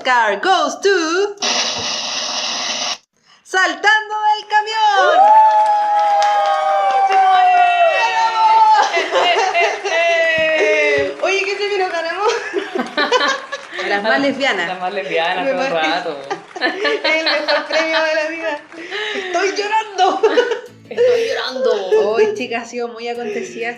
Oscar goes to... ¡Saltando del camión! Oye, ¿qué premio nos ganamos? Las más lesbianas. Las más lesbianas todo el rato. Es el mejor premio de la vida. ¡Estoy llorando! Estoy llorando. Hoy, chicas, ha sido muy acontecida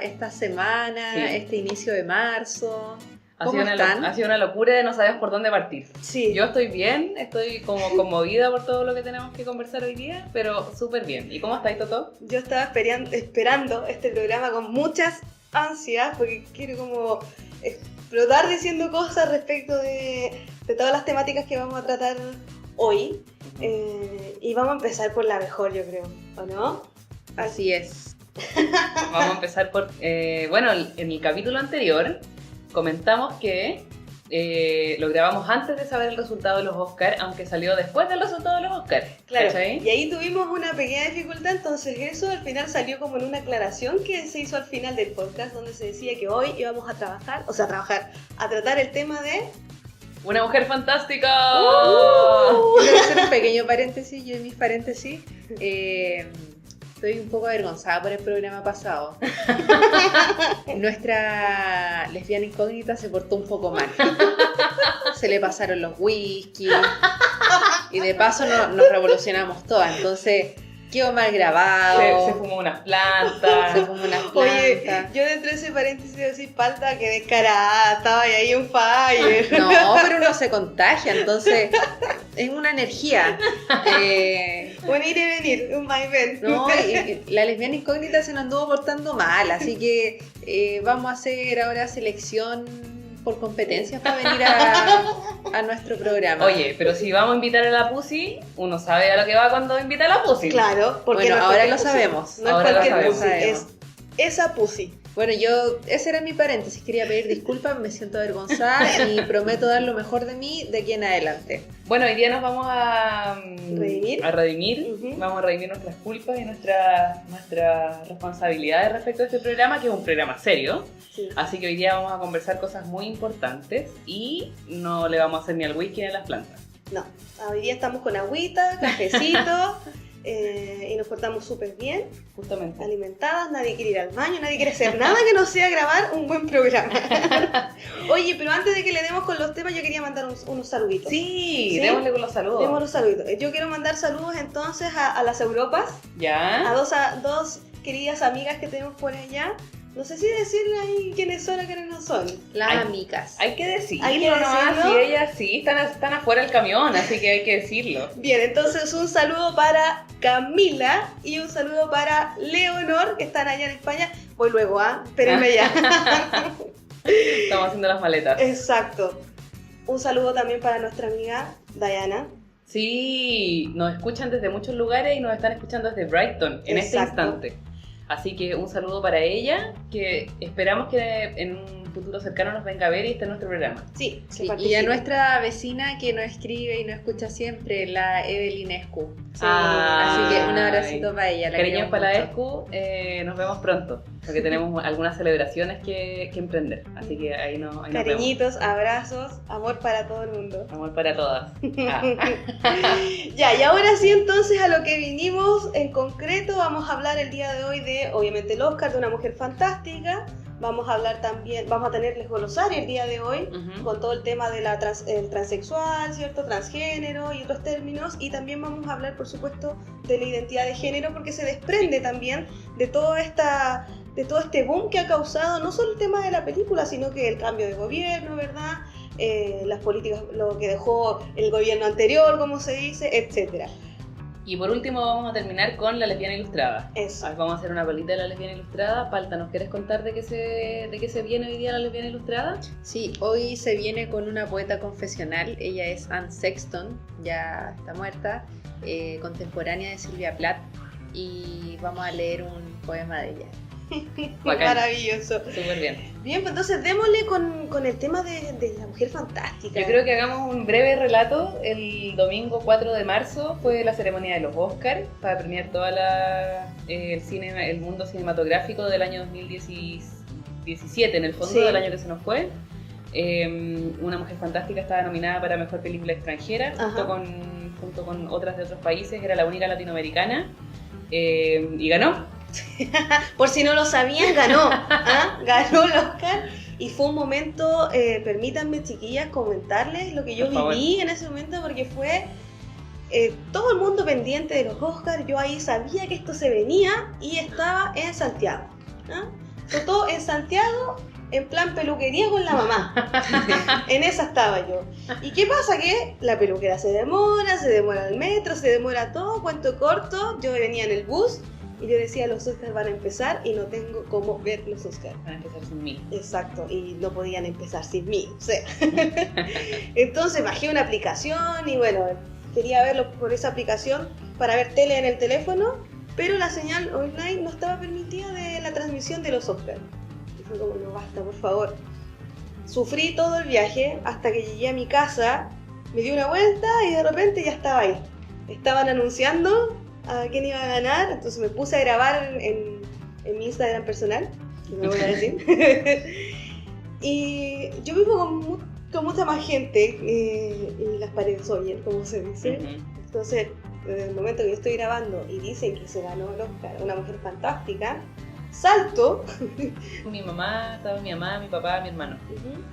esta semana, Sí. este inicio de marzo. Ha ¿Cómo sido están? ha sido una locura y no sabes por dónde partir. Sí. Yo estoy bien, estoy como conmovida por todo lo que tenemos que conversar hoy día, pero súper bien. ¿Y cómo estáis, Toto? Yo estaba esperando este programa con muchas ansias porque quiero como explotar diciendo cosas respecto de todas las temáticas que vamos a tratar hoy. Y vamos a empezar por la mejor, yo creo, ¿o no? Así es. Vamos a empezar por... bueno, en el capítulo anterior comentamos que lo grabamos antes de saber el resultado de los Oscars, aunque salió después del resultado de los Oscars. Claro, ¿Cachai? y ahí tuvimos una pequeña dificultad, entonces eso al final salió como en una aclaración que se hizo al final del podcast, donde se decía que hoy íbamos a tratar el tema de... ¡Una mujer fantástica! Quiero hacer un pequeño paréntesis, yo en mis paréntesis. Estoy un poco avergonzada por el programa pasado. Nuestra lesbiana incógnita se portó un poco mal. Se le pasaron los whisky. Y de paso nos revolucionamos todas. Entonces quedó mal grabado. Se fumó unas plantas. Se fumó unas Oye, plantas. yo dentro de ese paréntesis de decir palta, que descarada, estaba ahí un fire. No, pero uno se contagia. Entonces es una energía. Un ir y venir, un vaivén. No, y la lesbiana incógnita se nos anduvo portando mal, así que vamos a hacer ahora selección por competencias para venir a nuestro programa. Oye, pero si vamos a invitar a la Pussy, uno sabe a lo que va cuando invita a la Pussy. Claro, porque Bueno, no es ahora cualquier lo pussy. sabemos. No Ahora es lo cualquier sabemos. pussy, es esa pussy. Bueno, ese era mi paréntesis, quería pedir disculpas, me siento avergonzada y prometo dar lo mejor de mí de aquí en adelante. Bueno, hoy día nos vamos a ¿Redimir? Ujú. Vamos a redimir nuestras culpas y nuestras responsabilidades respecto a este programa, que es un programa serio. Sí. Así que hoy día vamos a conversar cosas muy importantes y no le vamos a hacer ni al whisky ni a las plantas. No, hoy día estamos con agüita, cafecito y nos portamos súper bien, Justamente. alimentadas, nadie quiere ir al baño, nadie quiere hacer nada que no sea grabar un buen programa. Oye, pero antes de que le demos con los temas, yo quería mandar unos saluditos. Sí, démosle con los saludos. Demos los saluditos. Yo quiero mandar saludos entonces a las Europas, ¿Ya? a dos queridas amigas que tenemos por allá. No sé si decirle ahí quiénes son o quiénes no son. Las Ay. amigas. Hay que decirlo, Hay que nomás, decirlo. si ellas sí están afuera del camión, así que hay que decirlo. Bien, entonces un saludo para Camila y un saludo para Leonor, que están allá en España. Voy luego, espérenme ya. Estamos haciendo las maletas. Exacto. Un saludo también para nuestra amiga Diana. Sí, nos escuchan desde muchos lugares y nos están escuchando desde Brighton en este Exacto. instante. Así que un saludo para ella, que esperamos que en un futuro cercano nos venga a ver y esté en nuestro programa. Sí, Sí, y a nuestra vecina que nos escribe y nos escucha siempre, la Evelinescu. Así que un abracito para ella. La Cariños queremos para la mucho. ESCU, nos vemos pronto, porque tenemos algunas celebraciones que emprender. Así que ahí nos vemos. Cariñitos, abrazos, amor para todo el mundo. Amor para todas. Ya, y ahora sí entonces a lo que vinimos en concreto, vamos a hablar el día de hoy de, obviamente, el Oscar de una mujer fantástica. Vamos a hablar también, vamos a tenerles glosario el día de hoy, Ujú. con todo el tema de el transexual, ¿cierto? Transgénero y otros términos, y también vamos a hablar, por supuesto, de la identidad de género, porque se desprende también de todo este boom que ha causado no solo el tema de la película, sino que el cambio de gobierno, ¿verdad? Las políticas, lo que dejó el gobierno anterior, como se dice, etcétera. Y por último vamos a terminar con la lesbiana ilustrada. Eso. Vamos a hacer una colita de la lesbiana ilustrada. Palta, ¿nos quieres contar de qué se viene hoy día la lesbiana ilustrada? Sí, hoy se viene con una poeta confesional. Ella es Anne Sexton, ya está muerta, contemporánea de Sylvia Plath. Y vamos a leer un poema de ella. Bacán. Maravilloso. Súper bien. Bien, pues entonces démosle con el tema de la mujer fantástica. Yo creo que hagamos un breve relato. El domingo 4 de marzo fue la ceremonia de los Oscars para premiar todo el mundo cinematográfico del año 2017, en el fondo Sí. del año que se nos fue. Una Mujer Fantástica estaba nominada para Mejor Película Extranjera junto con otras de otros países, era la única latinoamericana y ganó. Por si no lo sabían, ganó. Ganó el Oscar. Y fue un momento, permítanme, chiquillas, comentarles lo que yo viví en ese momento, porque fue todo el mundo pendiente de los Oscars. Yo ahí sabía que esto se venía y estaba en Santiago. Fue todo en Santiago, en plan peluquería con la mamá. En esa estaba yo. ¿Y qué pasa? Que la peluquera se demora el metro, se demora todo, cuento corto. Yo venía en el bus y yo decía, los Oscars van a empezar y no tengo cómo ver los Oscars. Van a empezar sin mí. Exacto, y no podían empezar sin mí. O sea. Entonces bajé una aplicación y bueno, quería verlo por esa aplicación para ver tele en el teléfono, pero la señal online no estaba permitida de la transmisión de los Oscars. Y fue como, no, basta, por favor. Sufrí todo el viaje hasta que llegué a mi casa, me di una vuelta y de repente ya estaba ahí. Estaban anunciando a quién iba a ganar, entonces me puse a grabar en mi Instagram personal, que no voy a decir. Y yo vivo con mucha más gente y las paredes oyen, como se dice. Entonces, desde el momento que yo estoy grabando y dicen que se ganó el Oscar Una Mujer Fantástica, salto. Mi mamá, estaba mi mamá, mi papá, mi hermano.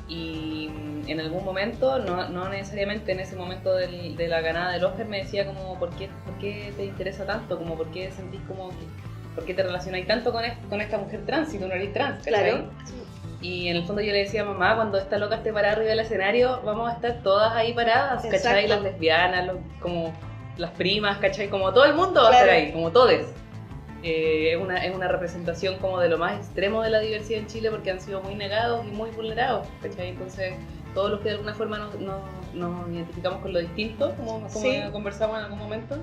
Y en algún momento, no necesariamente en ese momento de la ganada del Oscar, me decía como, ¿por qué te interesa tanto? Como, ¿por qué sentís como, por qué te relacionáis tanto con esta mujer trans si tú no eres trans? Claro. Y en el fondo yo le decía a mamá, cuando esta loca esté parada arriba del escenario, vamos a estar todas ahí paradas, ¿cachai? Las lesbianas, como las primas, ¿cachai? Como todo el mundo va a estar ahí, como todes. Es una representación como de lo más extremo de la diversidad en Chile, porque han sido muy negados y muy vulnerados, ¿cachai? Entonces, todos los que de alguna forma nos identificamos con lo distinto, como conversamos en algún momento,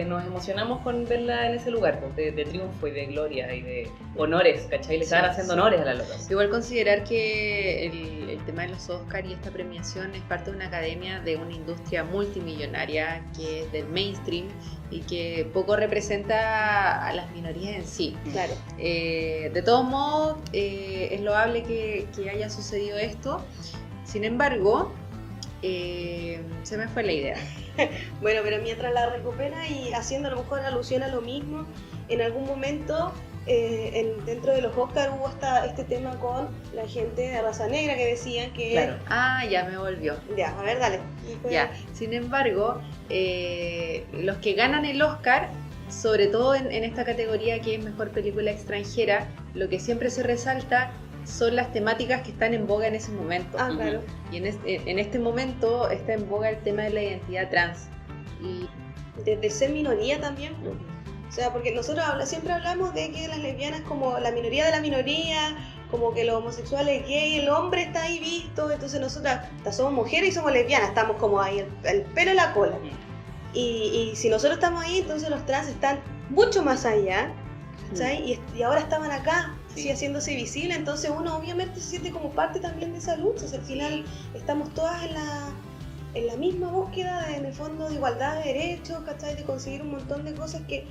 nos emocionamos con verla en ese lugar, pues, de triunfo y de gloria y de honores, ¿cachai? Le estaban haciendo honores a la loca. Igual considerar que el tema de los Oscars y esta premiación es parte de una academia de una industria multimillonaria que es del mainstream y que poco representa a las minorías en sí. Claro. De todos modos, es loable que haya sucedido esto. Sin embargo, se me fue la idea. Bueno, pero mientras la recupera y haciendo a lo mejor alusión a lo mismo, en algún momento dentro de los Oscars hubo este tema con la gente de raza negra que decían que... Claro. Ya me volvió. Ya, a ver, dale. Ya. Sin embargo, los que ganan el Oscar, sobre todo en esta categoría que es Mejor Película Extranjera, lo que siempre se resalta son las temáticas que están en boga en ese momento. Claro. Y en este momento está en boga el tema de la identidad trans. Y de ser minoría también. O sea, porque nosotros siempre hablamos de que las lesbianas como la minoría de la minoría, como que los homosexuales gay, el hombre está ahí visto, entonces nosotras somos mujeres y somos lesbianas, estamos como ahí, el pelo en la cola. Y si nosotros estamos ahí, entonces los trans están mucho más allá, ¿sabes? Y ahora estaban acá, sí, haciéndose visible, entonces uno obviamente se siente como parte también de esa lucha. O sea, al final estamos todas en la misma búsqueda, en el fondo, de igualdad de derechos, ¿cachai? De conseguir un montón de cosas que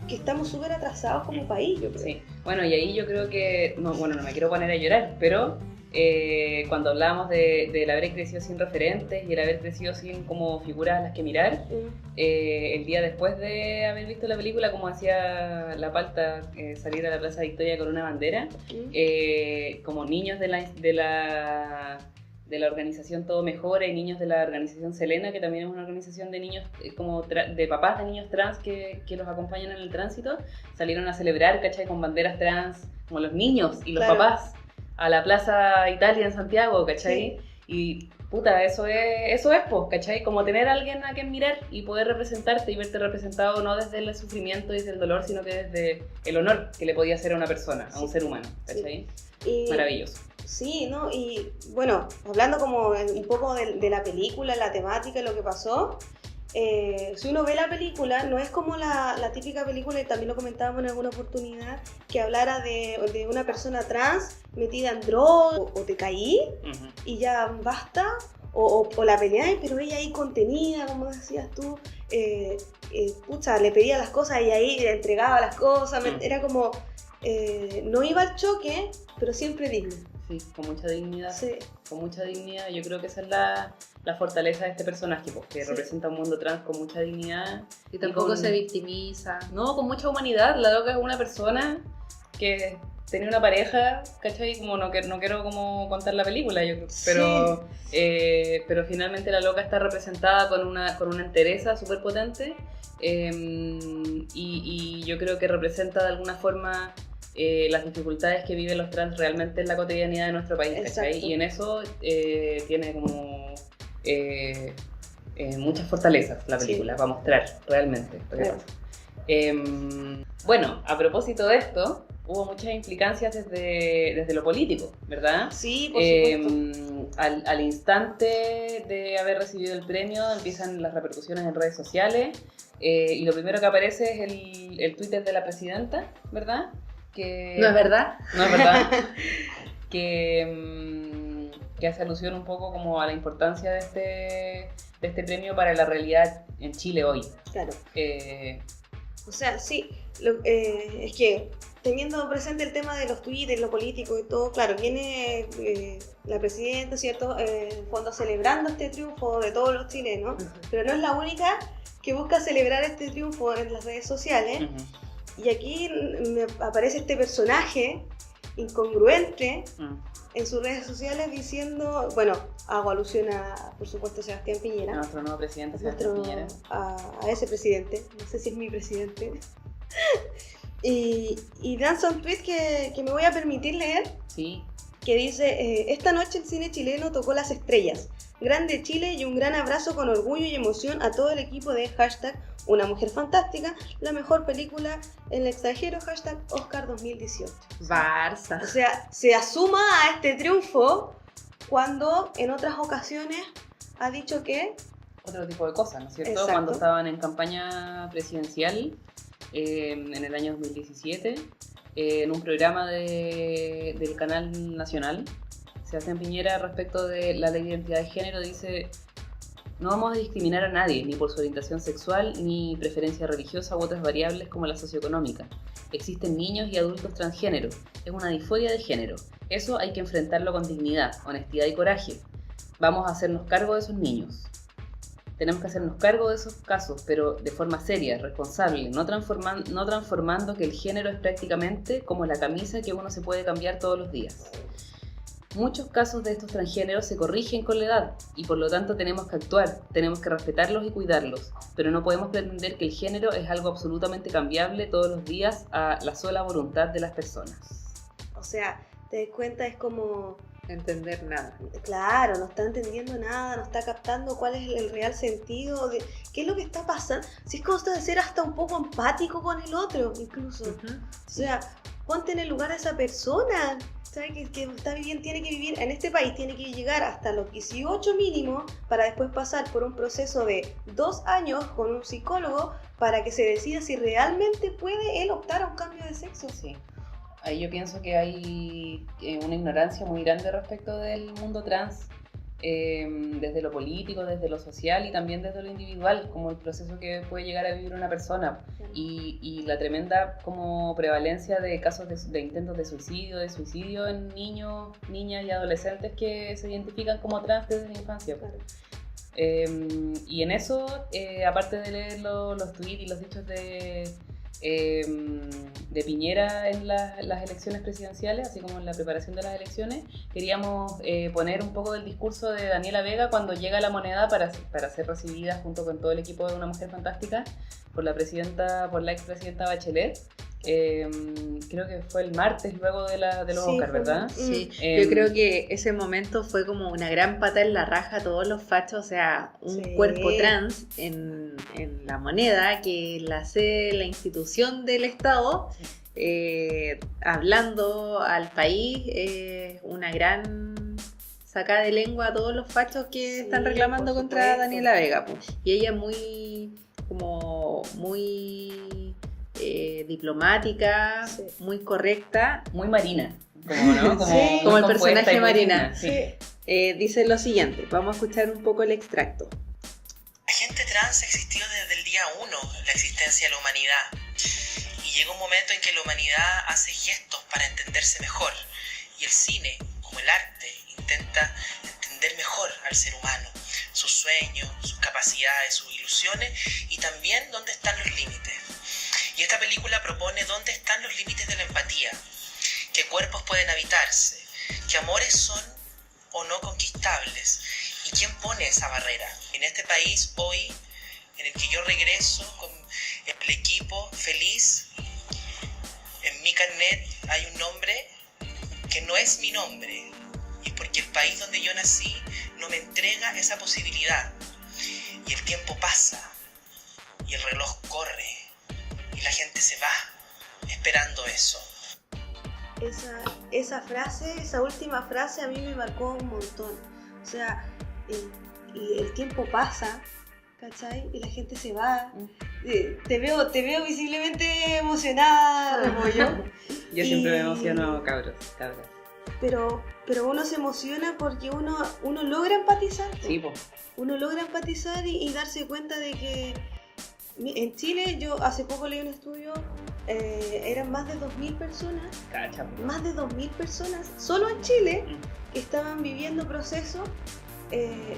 estamos súper atrasados como país, yo creo. Sí, bueno, y ahí yo creo que, no me quiero poner a llorar, pero cuando hablábamos del haber crecido sin referentes y el haber crecido sin como figuras a las que mirar, el día después de haber visto la película, como hacía la palta, salir a la Plaza Victoria con una bandera, como niños de la organización Todo Mejora y niños de la organización Selena, que también es una organización de niños, como de papás de niños trans que los acompañan en el tránsito, salieron a celebrar, ¿cachai? Con banderas trans, como los niños y los papás, a la Plaza Italia en Santiago, ¿cachai? Sí. Y puta, eso es pues, ¿cachai? Como tener a alguien a quien mirar y poder representarte y verte representado no desde el sufrimiento y desde el dolor, sino que desde el honor que le podía hacer a una persona, a un ser humano, ¿cachai? Sí. Maravilloso. Sí, ¿no? Y bueno, hablando como un poco de la película, la temática, lo que pasó, si uno ve la película, no es como la típica película, y también lo comentábamos en alguna oportunidad, que hablara de una persona trans metida en drogas, o te caí y ya basta, o la peleáis, pero ella ahí contenida, como decías tú, pucha, le pedía las cosas y ahí le entregaba las cosas, era como, no iba al choque, pero siempre digno. Sí, con mucha dignidad. Sí. Con mucha dignidad. Yo creo que esa es la fortaleza de este personaje, porque representa un mundo trans con mucha dignidad. Y tampoco se victimiza. No, con mucha humanidad. La loca es una persona que tenía una pareja, ¿cachai? Como no quiero como contar la película, yo creo. Pero finalmente la loca está representada con una entereza súper potente. Y yo creo que representa de alguna forma las dificultades que viven los trans realmente en la cotidianidad de nuestro país, ¿cachai? Y en eso tiene como muchas fortalezas la película, va a mostrar realmente lo que pasa. Bueno, a propósito de esto, hubo muchas implicancias desde lo político, ¿verdad? Sí, por supuesto. Al instante de haber recibido el premio empiezan las repercusiones en redes sociales y lo primero que aparece es el Twitter de la presidenta, ¿verdad? ¿No es verdad? No es verdad. que hace alusión un poco como a la importancia de este premio para la realidad en Chile hoy. Claro. O sea, sí, es que teniendo presente el tema de los tweets, lo político y todo, claro, viene la presidenta, ¿cierto? En el fondo celebrando este triunfo de todos los chilenos, pero no es la única que busca celebrar este triunfo en las redes sociales. Y aquí me aparece este personaje incongruente en sus redes sociales diciendo, bueno, hago alusión a, por supuesto, Sebastián Piñera. A nuestro nuevo presidente, Sebastián Piñera. A ese presidente, no sé si es mi presidente. y lanza un tweet que me voy a permitir leer. Sí. Que dice, esta noche el cine chileno tocó las estrellas. Grande Chile y un gran abrazo con orgullo y emoción a todo el equipo de #Una Mujer Fantástica, la mejor película en el extranjero, #Oscar 2018. Barça. O sea, se asuma a este triunfo cuando en otras ocasiones ha dicho que... Otro tipo de cosas, ¿no es cierto? Exacto. Cuando estaban en campaña presidencial en el año 2017, en un programa del Canal Nacional, Sebastián Piñera, respecto de la ley de identidad de género, dice: no vamos a discriminar a nadie, ni por su orientación sexual, ni preferencia religiosa u otras variables como la socioeconómica. Existen niños y adultos transgénero. Es una disforia de género. Eso hay que enfrentarlo con dignidad, honestidad y coraje. Vamos a hacernos cargo de esos niños. Tenemos que hacernos cargo de esos casos, pero de forma seria, responsable, no transformando que el género es prácticamente como la camisa que uno se puede cambiar todos los días. Muchos casos de estos transgéneros se corrigen con la edad y por lo tanto tenemos que actuar, tenemos que respetarlos y cuidarlos, pero no podemos pretender que el género es algo absolutamente cambiable todos los días a la sola voluntad de las personas. O sea, te das cuenta, es como... Entender nada. Claro, no está entendiendo nada, no está captando cuál es el real sentido de qué es lo que está pasando. Si es cosa de ser hasta un poco empático con el otro, incluso. O sea, ponte en el lugar de esa persona, ¿sabes? Que está viviendo, tiene que vivir en este país, tiene que llegar hasta los 18 mínimo para después pasar por un proceso de 2 años con un psicólogo para que se decida si realmente puede él optar a un cambio de sexo. Sí. Ahí yo pienso que hay una ignorancia muy grande respecto del mundo trans, desde lo político, desde lo social y también desde lo individual, como el proceso que puede llegar a vivir una persona y la tremenda como prevalencia de casos de intentos de suicidio en niños, niñas y adolescentes que se identifican como trans desde la infancia. Claro. Y en eso, aparte de leer los tweets y los dichos de Piñera en las elecciones presidenciales, así como en la preparación de las elecciones, queríamos poner un poco del discurso de Daniela Vega cuando llega a La Moneda para ser recibida junto con todo el equipo de Una Mujer Fantástica por la expresidenta Bachelet. Creo que fue el martes luego de los Oscar, ¿verdad? Sí, yo creo que ese momento fue como una gran pata en la raja a todos los fachos, o sea, un cuerpo trans en La Moneda, que la sede, la institución del Estado, hablando al país, una gran sacada de lengua a todos los fachos que están reclamando contra Daniela Vega, pues. Y ella muy diplomática, muy correcta, muy marina, ¿no? como el personaje Marina. Sí. Dice lo siguiente, vamos a escuchar un poco el extracto. La gente trans existió desde el día 1 en la existencia de la humanidad y llega un momento en que la humanidad hace gestos para entenderse mejor y el cine, como el arte, intenta entender mejor al ser humano, sus sueños, sus capacidades, sus ilusiones y también dónde están los límites. Y esta película propone dónde están los límites de la empatía, qué cuerpos pueden habitarse, qué amores son o no conquistables y quién pone esa barrera. En este país hoy, en el que yo regreso con el equipo feliz, en mi carnet hay un nombre que no es mi nombre, y es porque el país donde yo nací no me entrega esa posibilidad. Y el tiempo pasa, y el reloj corre, y la gente se va esperando eso. Esa frase, esa última frase a mí me marcó un montón. O sea, y el tiempo pasa, ¿cachai? Y la gente se va. Te veo visiblemente emocionada, Repollo. Yo siempre me emociono, cabras. Pero uno se emociona porque uno logra empatizar. Sí, po. Uno logra empatizar y darse cuenta de que en Chile, yo hace poco leí un estudio, eran más de 2.000 personas, Cacha, po. más de 2.000 personas, solo en Chile, que estaban viviendo procesos,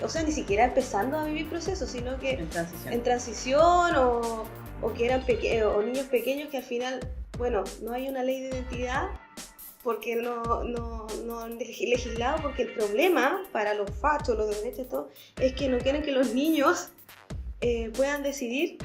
o sea, ni siquiera empezando a vivir procesos, sino que en transición o que eran o niños pequeños que al final, bueno, no hay una ley de identidad porque no han legislado, porque el problema para los fachos, los de derecha y todo, es que no quieren que los niños puedan decidir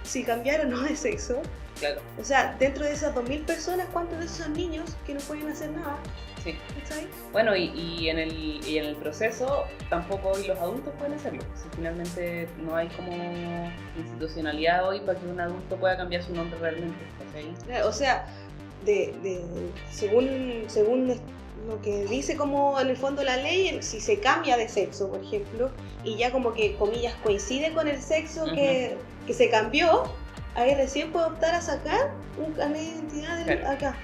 si cambiar o no de sexo. Claro. O sea, dentro de esas 2.000 personas, ¿cuántos de esos son niños que no pueden hacer nada? Sí. ¿Está ahí? Bueno, y en el proceso tampoco hoy los adultos pueden hacerlo. Si finalmente no hay como institucionalidad hoy para que un adulto pueda cambiar su nombre realmente. ¿Sí? O sea, según lo que dice como en el fondo la ley, si se cambia de sexo, por ejemplo, y ya como que, comillas, coincide con el sexo que se cambió, ahí recién puede optar a sacar un carnet de identidad acá.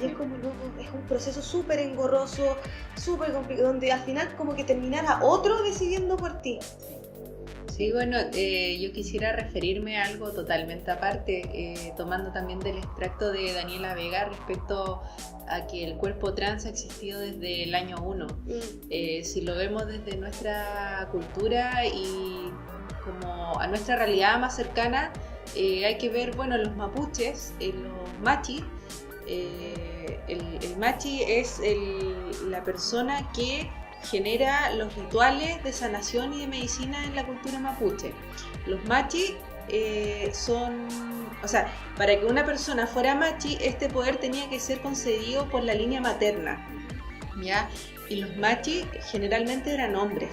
Y es como, loco, es un proceso súper engorroso, súper complicado, donde al final como que terminara otro decidiendo por ti. Sí, bueno, yo quisiera referirme a algo totalmente aparte, tomando también del extracto de Daniela Vega respecto a que el cuerpo trans ha existido desde el año 1. Si lo vemos desde nuestra cultura y como a nuestra realidad más cercana, hay que ver, bueno, los mapuches, los machis. El machi es la persona que genera los rituales de sanación y de medicina en la cultura mapuche. Los machi son, o sea, para que una persona fuera machi, este poder tenía que ser concedido por la línea materna, ¿ya? Y los machi generalmente eran hombres,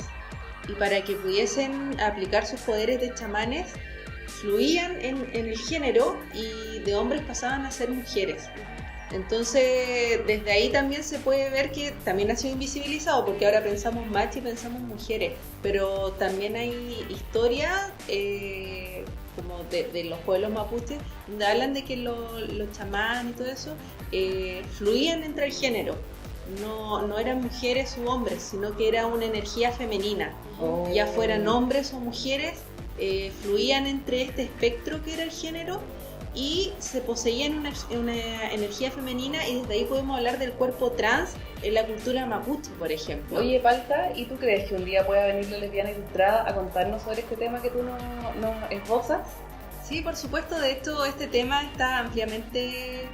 y para que pudiesen aplicar sus poderes de chamanes, fluían en el género y de hombres pasaban a ser mujeres. Entonces, desde ahí también se puede ver que también ha sido invisibilizado, porque ahora pensamos machi y pensamos mujeres, pero también hay historias como de los pueblos mapuches, donde hablan de que los chamanes y todo eso fluían entre el género. No eran mujeres u hombres, sino que era una energía femenina. Ya fueran hombres o mujeres, fluían entre este espectro que era el género y se poseían una energía femenina, y desde ahí podemos hablar del cuerpo trans en la cultura mapuche, por ejemplo. Oye, Palta, ¿y tú crees que un día pueda venir la lesbiana ilustrada a contarnos sobre este tema que tú nos esbozas? Sí, por supuesto. De hecho, este tema está ampliamente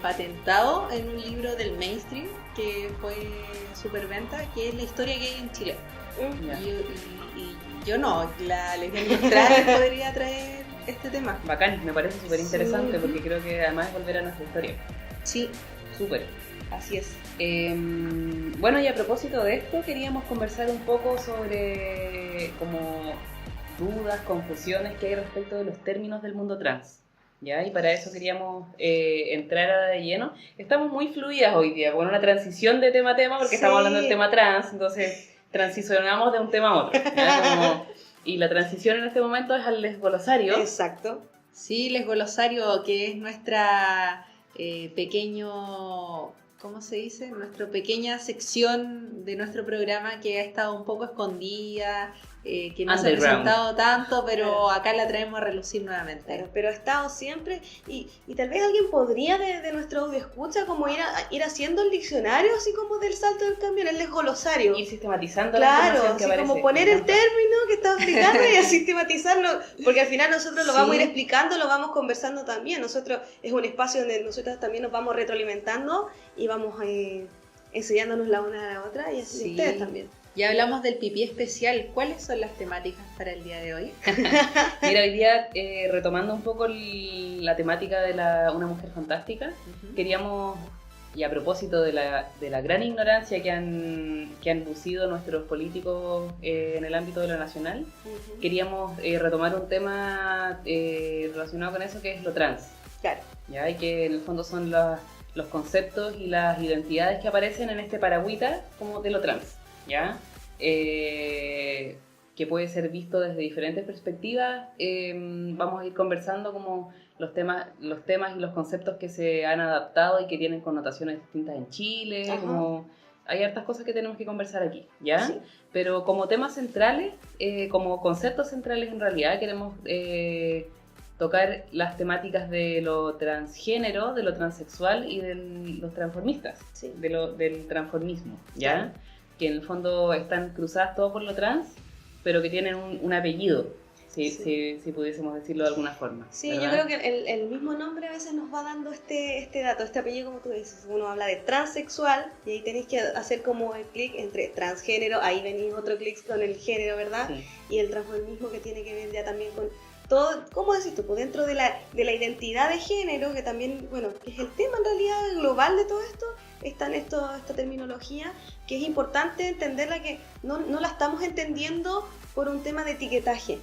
patentado en un libro del mainstream que fue superventa, que es La historia gay en Chile. Y yo no, la lesbiana ilustrada podría traer este tema. Bacán, me parece súper interesante, porque creo que además es volver a nuestra historia. Sí, súper. Así es. Bueno, y a propósito de esto, queríamos conversar un poco sobre como dudas, confusiones que hay respecto de los términos del mundo trans. ¿Ya? Y para eso queríamos entrar de lleno. Estamos muy fluidas hoy día, con una transición de tema a tema, porque estamos hablando del tema trans, entonces transicionamos de un tema a otro. Y la transición en este momento es al lesgolosario. Exacto. Sí, lesgolosario, que es nuestra pequeño... ¿Cómo se dice? Nuestra pequeña sección de nuestro programa que ha estado un poco escondida que no se ha presentado tanto, pero acá la traemos a relucir nuevamente. Claro, pero ha estado siempre, y tal vez alguien podría de nuestro audio escucha como ir haciendo el diccionario, así como del salto del cambio, en el desglosario. Ir sistematizando la información que así aparece. Como poner el término que está explicando y a sistematizarlo, porque al final nosotros lo vamos a ir explicando, lo vamos conversando también. Nosotros es un espacio donde nosotros también nos vamos retroalimentando y vamos enseñándonos la una a la otra, y así ustedes también. Ya hablamos del pipí especial. ¿Cuáles son las temáticas para el día de hoy? Mira, hoy día, retomando un poco la temática de una mujer fantástica, queríamos, y a propósito de la gran ignorancia que han lucido nuestros políticos en el ámbito de lo nacional, queríamos retomar un tema relacionado con eso, que es lo trans. Claro. ¿Ya? Y que en el fondo son los conceptos y las identidades que aparecen en este paragüita como de lo trans. ¿Ya? Que puede ser visto desde diferentes perspectivas. Vamos a ir conversando como los temas y los conceptos que se han adaptado y que tienen connotaciones distintas en Chile. Como hay hartas cosas que tenemos que conversar aquí, ¿ya? Sí. Pero como temas centrales, como conceptos centrales en realidad, queremos tocar las temáticas de lo transgénero, de lo transexual y de los transformistas, del transformismo, ¿ya? Sí. Que en el fondo están cruzadas todo por lo trans, pero que tienen un apellido, si pudiésemos decirlo de alguna forma. Sí, ¿verdad? Yo creo que el mismo nombre a veces nos va dando este dato, este apellido, como tú dices. Uno habla de transexual y ahí tenéis que hacer como el clic entre transgénero, ahí venís otro clic con el género, ¿verdad? Sí. Y el transformismo, que tiene que ver ya también con todo, ¿cómo decís tú? Pues dentro de la identidad de género, que también, bueno, que es el tema en realidad global de todo esto, está en esta terminología, que es importante entenderla, que no la estamos entendiendo por un tema de etiquetaje.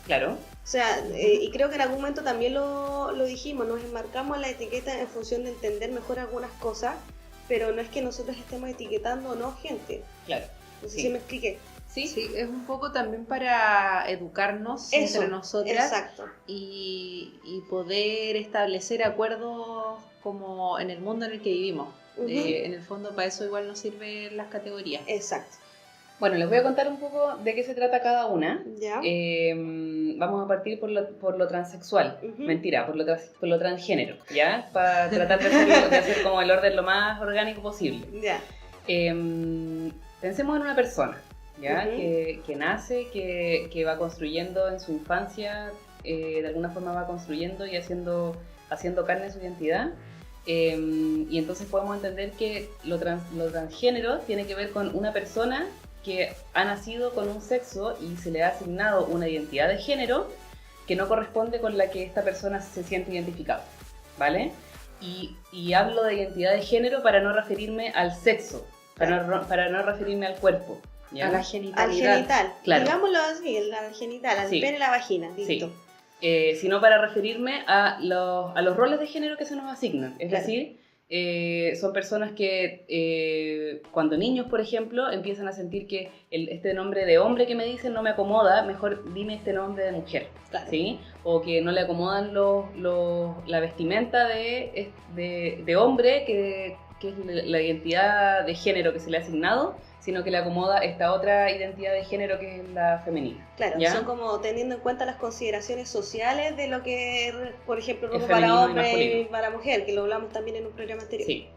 Claro. O sea, y creo que en algún momento también lo dijimos, nos enmarcamos en la etiqueta en función de entender mejor algunas cosas, pero no es que nosotros estemos etiquetando o no gente. Claro. No sé si me expliqué. Sí, es un poco también para educarnos entre nosotras. Exacto. Y poder establecer acuerdos como en el mundo en el que vivimos. En el fondo para eso igual nos sirven las categorías. Exacto. Bueno, les voy a contar un poco de qué se trata cada una. ¿Ya? Vamos a partir por lo transexual. Mentira, por lo transgénero, ¿ya? Para tratar de hacer como el orden lo más orgánico posible. Ya. Pensemos en una persona, ¿ya? Que nace, que va construyendo en su infancia, de alguna forma va construyendo y haciendo carne su identidad. Y entonces podemos entender que lo transgénero tiene que ver con una persona que ha nacido con un sexo y se le ha asignado una identidad de género que no corresponde con la que esta persona se siente identificada, ¿vale? Y hablo de identidad de género para no referirme al sexo, para no referirme al cuerpo, ¿ya? A la genitalidad. Al genital, claro. Digámoslo así, al genital, al pene y la vagina, listo. Sí. Sino para referirme a los roles de género que se nos asignan, es decir, son personas que cuando niños, por ejemplo, empiezan a sentir que este nombre de hombre que me dicen no me acomoda, mejor dime este nombre de mujer, claro. ¿Sí? O que no le acomodan la vestimenta de hombre, que es la identidad de género que se le ha asignado, sino que le acomoda esta otra identidad de género que es la femenina. Claro, ¿ya? Son como teniendo en cuenta las consideraciones sociales de lo que, por ejemplo, ropa para hombre y para mujer, que lo hablamos también en un programa anterior. Sí.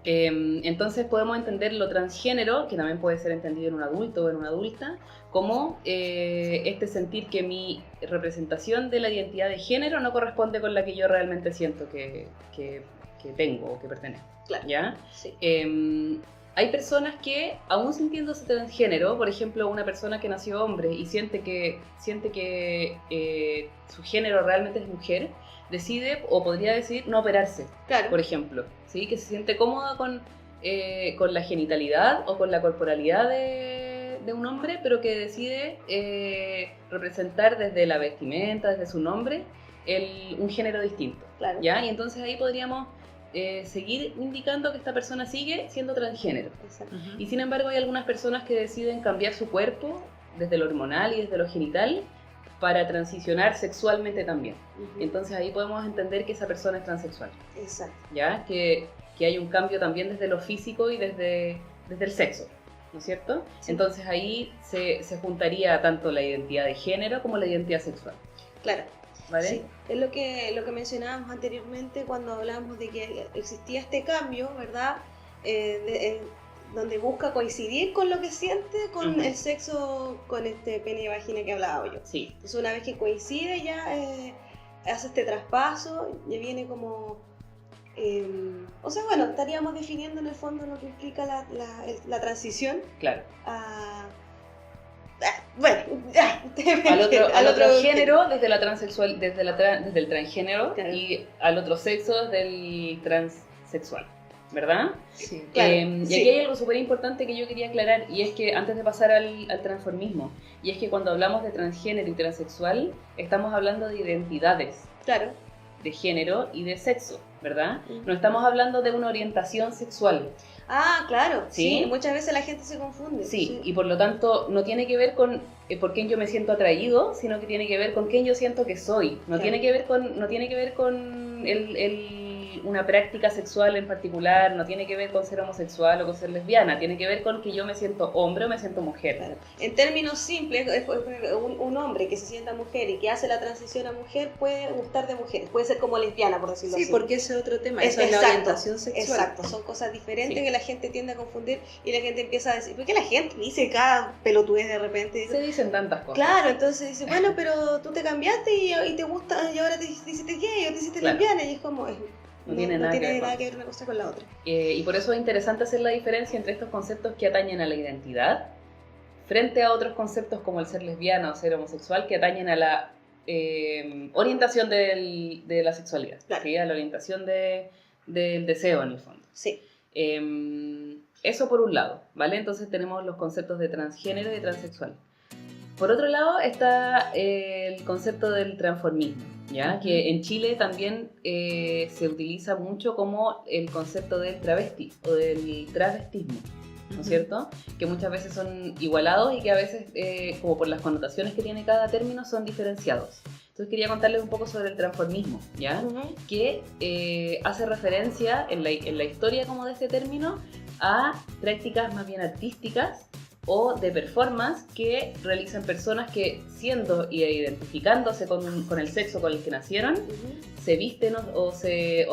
Entonces podemos entender lo transgénero, que también puede ser entendido en un adulto o en una adulta, como este sentir que mi representación de la identidad de género no corresponde con la que yo realmente siento que tengo o que pertenezco. Claro. ¿Ya? Sí. Hay personas que, aún sintiéndose transgénero, por ejemplo, una persona que nació hombre y siente que su género realmente es mujer, decide o podría decidir no operarse, claro. Por ejemplo, ¿sí? Que se siente cómoda con la genitalidad o con la corporalidad de un hombre, pero que decide representar desde la vestimenta, desde su nombre, un género distinto. Claro. ¿Ya? Y entonces ahí podríamos seguir indicando que esta persona sigue siendo transgénero. Exacto. Y sin embargo hay algunas personas que deciden cambiar su cuerpo desde lo hormonal y desde lo genital para transicionar sexualmente también. Entonces ahí podemos entender que esa persona es transexual. Exacto. ¿Ya? Que hay un cambio también desde lo físico y desde el sexo. ¿no es cierto? Sí. Entonces ahí se juntaría tanto la identidad de género como la identidad sexual. Claro. ¿Vale? Sí, es lo que mencionábamos anteriormente cuando hablábamos de que existía este cambio, ¿verdad? Donde busca coincidir con lo que siente, con el sexo, con este pene y vagina que hablaba yo. Sí. Entonces una vez que coincide ya hace este traspaso, ya viene como... o sea, bueno, estaríamos definiendo en el fondo lo que implica la transición. Claro. Al otro género desde la transexual, desde el transgénero, claro. y al otro sexo del transsexual, ¿verdad? Sí. Claro, Y aquí hay algo súper importante que yo quería aclarar, y es que antes de pasar al transformismo, y es que cuando hablamos de transgénero y transexual, estamos hablando de identidades, Claro. de género y de sexo, ¿verdad? No estamos hablando de una orientación sexual. Ah, claro, ¿Sí? sí, muchas veces la gente se confunde. Sí, y por lo tanto no tiene que ver con por quién yo me siento atraído, sino que tiene que ver con quién yo siento que soy. No Claro. tiene que ver con una práctica sexual en particular, no tiene que ver con ser homosexual o con ser lesbiana, tiene que ver con que yo me siento hombre o me siento mujer. Claro. En términos simples, un hombre que se sienta mujer y que hace la transición a mujer puede gustar de mujeres, puede ser como lesbiana, por decirlo Sí, así. porque ese es otro tema, eso es la Exacto, orientación sexual. Exacto, son cosas diferentes Sí. que la gente tiende a confundir y la gente empieza a decir, ¿por qué la gente dice cada pelotudez de repente? Dice, Se dicen tantas cosas. claro, entonces dice, bueno, pero tú te cambiaste y te gusta, y ahora te hiciste gay o te hiciste Claro. lesbiana, y es como, No tiene nada que ver con nada que ver una cosa con la otra. Y por eso es interesante hacer la diferencia entre estos conceptos que atañen a la identidad frente a otros conceptos como el ser lesbiana o ser homosexual que atañen a la orientación de la sexualidad, Claro. ¿sí? A la orientación del deseo en el fondo. Sí, Eso por un lado, ¿vale? Entonces tenemos los conceptos de transgénero y de transexual. Por otro lado está el concepto del transformismo, ¿ya? Que en Chile también se utiliza mucho como el concepto del travesti o del travestismo, ¿no es cierto? Que muchas veces son igualados y que a veces, como por las connotaciones que tiene cada término, son diferenciados. Entonces quería contarles un poco sobre el transformismo, ¿ya? Que hace referencia en la historia como de este término a prácticas más bien artísticas o de performance que realizan personas que, siendo e identificándose con el sexo con el que nacieron, se visten o se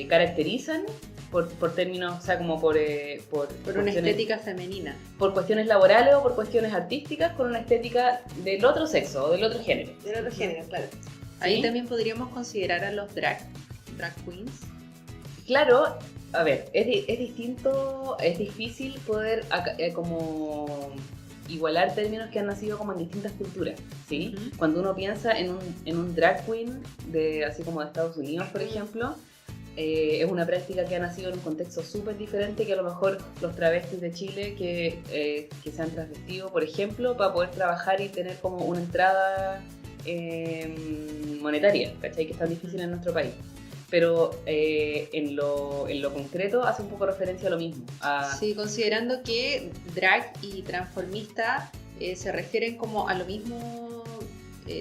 caracterizan por términos, o sea, como por una estética femenina. Por cuestiones laborales o por cuestiones artísticas, con una estética del otro sexo o del otro género. del otro género, claro. Ahí ¿Sí? también podríamos considerar a los drag queens. Claro, a ver, es distinto, es difícil poder como igualar términos que han nacido como en distintas culturas, ¿sí? Ujú. Cuando uno piensa en un drag queen, así como de Estados Unidos, por ejemplo, es una práctica que ha nacido en un contexto súper diferente que a lo mejor los travestis de Chile que se han transvestido, por ejemplo, para poder trabajar y tener como una entrada monetaria, ¿cachai? Que es tan difícil en nuestro país. Pero en lo concreto hace un poco referencia a lo mismo. Sí, considerando que drag y transformista se refieren como a lo mismo,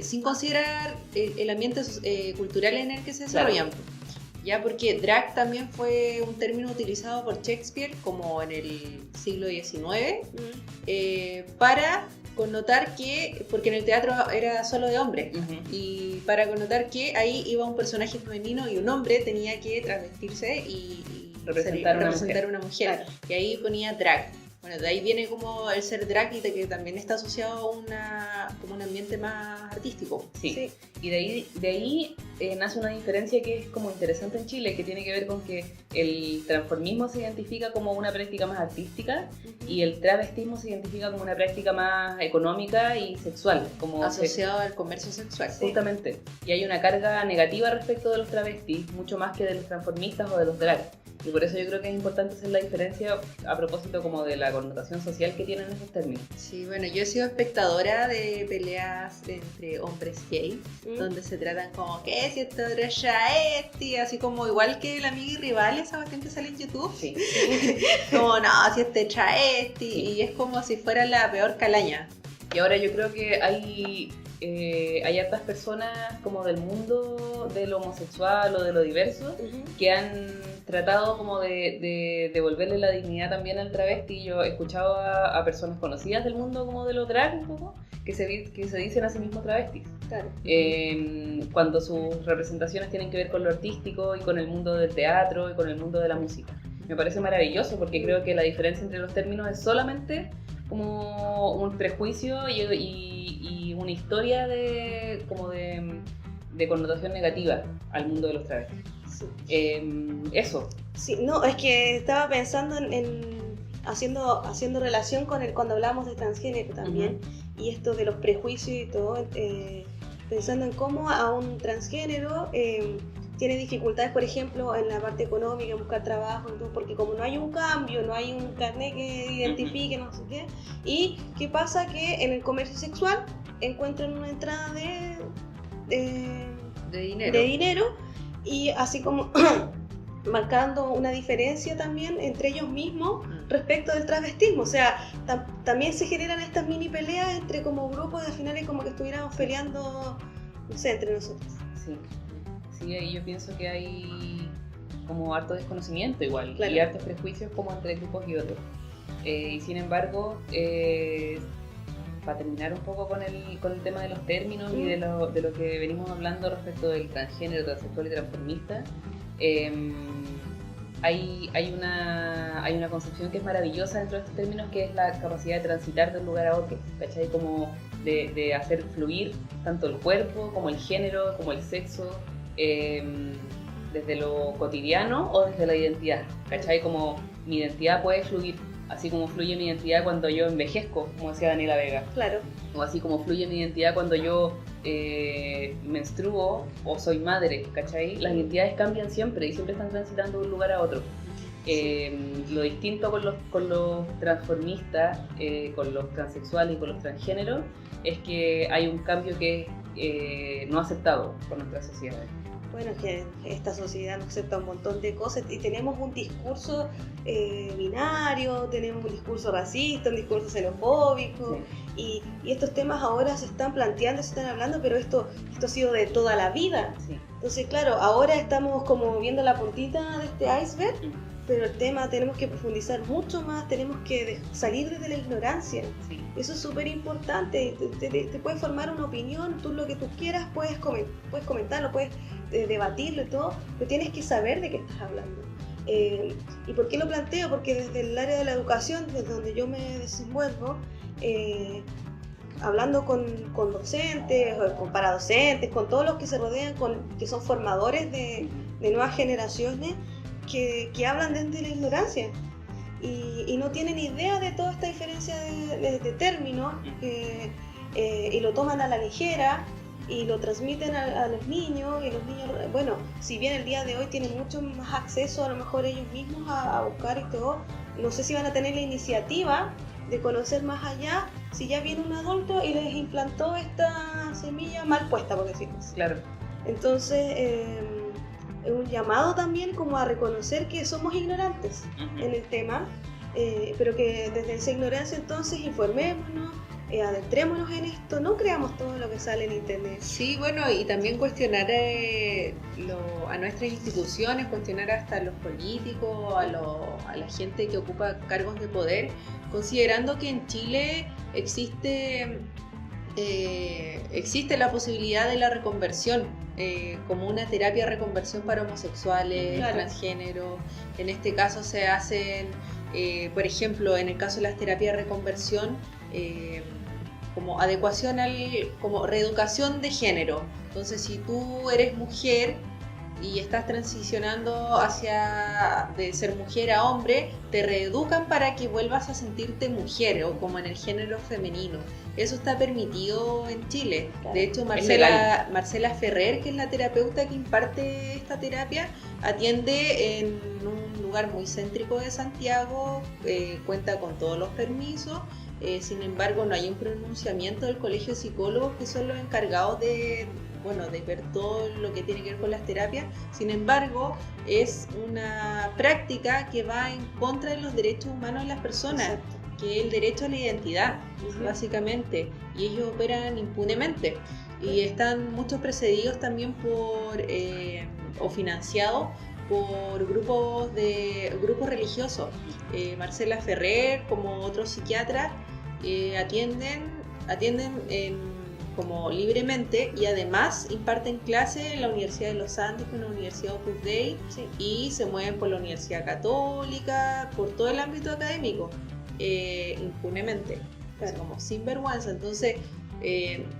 sin considerar el ambiente cultural en el que se desarrollan. Claro. Ya, porque drag también fue un término utilizado por Shakespeare como en el siglo XIX para connotar que, porque en el teatro era solo de hombres, y para connotar que ahí iba un personaje femenino y un hombre tenía que transvestirse y representar una mujer. Claro. Y ahí ponía drag. Bueno, de ahí viene como el ser drag y de que también está asociado a como un ambiente más artístico. Sí. Sí. Y de ahí nace una diferencia que es como interesante en Chile, que tiene que ver con que el transformismo se identifica como una práctica más artística y el travestismo se identifica como una práctica más económica y sexual. Como asociado al comercio sexual. Justamente. Sí. Y hay una carga negativa respecto de los travestis, mucho más que de los transformistas o de los drag. Y por eso yo creo que es importante hacer la diferencia a propósito como de la connotación social que tienen esos términos. Sí, bueno, yo he sido espectadora de peleas entre hombres gay, donde se tratan como, ¿qué si esto otro es travesti? Así como igual que la amiga y rival, esa cuestión que sale en YouTube. Sí. Como, no, si este es travesti, sí. Y es como si fuera la peor calaña. Y ahora yo creo que hay hartas personas como del mundo de lo homosexual o de lo diverso que han tratado como de devolverle la dignidad también al travesti. Yo he escuchado a personas conocidas del mundo como de lo drag un poco que se dicen a sí mismos travestis. Claro. Cuando sus representaciones tienen que ver con lo artístico y con el mundo del teatro y con el mundo de la música. Me parece maravilloso porque creo que la diferencia entre los términos es solamente como un prejuicio y una historia de connotación negativa al mundo de los travestis. Sí. Eso. Sí, no, es que estaba pensando haciendo relación con cuando hablamos de transgénero también, y esto de los prejuicios y todo, pensando en cómo a un transgénero tiene dificultades, por ejemplo, en la parte económica, en buscar trabajo, porque como no hay un cambio, no hay un carnet que identifique, no sé qué. ¿Y qué pasa? Que en el comercio sexual encuentran una entrada de dinero, y así como marcando una diferencia también entre ellos mismos respecto del travestismo. O sea, también se generan estas mini peleas entre como grupos, y al final es como que estuviéramos peleando, no sé, entre nosotros. Sí, ahí yo pienso que hay como harto desconocimiento igual, claro, y hartos prejuicios como entre grupos y otros. Y sin embargo, para terminar un poco con el tema de los términos y de lo que venimos hablando respecto del transgénero, transexual y transformista, hay una concepción que es maravillosa dentro de estos términos, que es la capacidad de transitar de un lugar a otro, ¿cachai? Como de hacer fluir tanto el cuerpo como el género, como el sexo, desde lo cotidiano o desde la identidad, ¿cachai? Como mi identidad puede fluir, así como fluye mi identidad cuando yo envejezco, como decía Daniela Vega. Claro. O así como fluye mi identidad cuando yo menstruo o soy madre, ¿cachai? Las identidades cambian siempre y siempre están transitando de un lugar a otro. Lo distinto con los transformistas, con los transexuales y con los transgéneros, es que hay un cambio que es no aceptado por nuestra sociedad. Bueno, es que esta sociedad no acepta un montón de cosas y tenemos un discurso binario, tenemos un discurso racista, un discurso xenofóbico, sí. y estos temas ahora se están planteando, se están hablando, pero esto ha sido de toda la vida. Sí. Entonces, claro, ahora estamos como viendo la puntita de este iceberg, pero el tema tenemos que profundizar mucho más, tenemos que salir desde la ignorancia. Sí. Eso es súper importante, te puedes formar una opinión, tú lo que tú quieras puedes comentarlo, puedes debatirlo y todo, pero tienes que saber de qué estás hablando. ¿Y por qué lo planteo? Porque desde el área de la educación, desde donde yo me desenvuelvo, hablando con docentes, con paradocentes, con todos los que se rodean, que son formadores de nuevas generaciones, que hablan desde la ignorancia y no tienen idea de toda esta diferencia de términos, y lo toman a la ligera y lo transmiten a los niños, y los niños, bueno, si bien el día de hoy tienen mucho más acceso a lo mejor ellos mismos a buscar y todo, no sé si van a tener la iniciativa de conocer más allá si ya viene un adulto y les implantó esta semilla mal puesta, por decirlo así. Claro. Entonces, es un llamado también como a reconocer que somos ignorantes en el tema, pero que desde esa ignorancia entonces informémonos, adentrémonos en esto, no creamos todo lo que sale en internet. Sí, bueno, y también cuestionar a nuestras instituciones, cuestionar hasta a los políticos, a la gente que ocupa cargos de poder, considerando que en Chile existe la posibilidad de la reconversión, como una terapia de reconversión para homosexuales, claro, transgénero. En este caso se hacen, por ejemplo, en el caso de las terapias de reconversión, como adecuación como reeducación de género. Entonces, si tú eres mujer y estás transicionando de ser mujer a hombre, te reeducan para que vuelvas a sentirte mujer o como en el género femenino. Eso está permitido en Chile. Claro. De hecho, Marcela Ferrer, que es la terapeuta que imparte esta terapia, atiende en un lugar muy céntrico de Santiago, cuenta con todos los permisos. Sin embargo, no hay un pronunciamiento del Colegio de Psicólogos, que son los encargados de ver todo lo que tiene que ver con las terapias. Sin embargo, es una práctica que va en contra de los derechos humanos de las personas. Exacto. que es el derecho a la identidad, básicamente, y ellos operan impunemente. Y están muchos precedidos también por o financiados por grupos religiosos. Marcela Ferrer, como otros psiquiatras, atienden como libremente, y además imparten clases en la Universidad de los Andes, en la Universidad Opus Dei, y se mueven por la Universidad Católica, por todo el ámbito académico, impunemente, como sin vergüenza. Entonces,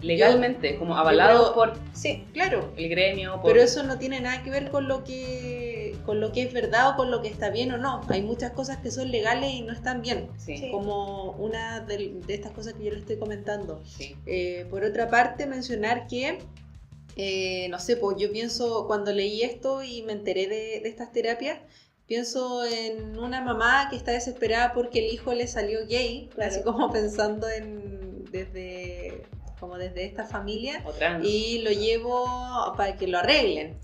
legalmente, como avalado por sí, claro, el gremio. Pero eso no tiene nada que ver con lo que es verdad o con lo que está bien o no. Hay muchas cosas que son legales y no están bien, como una de estas cosas que yo les estoy comentando. Por otra parte, mencionar que no sé, pues yo pienso, cuando leí esto y me enteré de estas terapias, pienso en una mamá que está desesperada porque el hijo le salió gay, así como pensando desde esta familia, y lo llevo para que lo arreglen.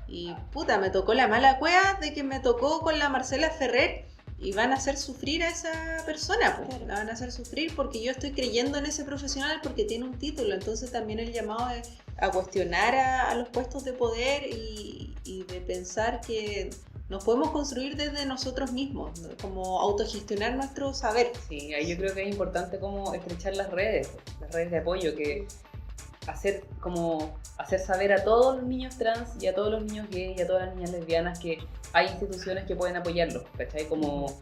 Y puta, me tocó la mala cueva de que me tocó con la Marcela Ferrer, y van a hacer sufrir a esa persona, la van a hacer sufrir porque yo estoy creyendo en ese profesional porque tiene un título. Entonces también el llamado es a cuestionar a los puestos de poder y de pensar que nos podemos construir desde nosotros mismos, ¿no? Como autogestionar nuestro saber. Sí, ahí yo creo que es importante como estrechar las redes de apoyo, que hacer saber a todos los niños trans y a todos los niños gays y a todas las niñas lesbianas que hay instituciones que pueden apoyarlos, ¿cachai? Como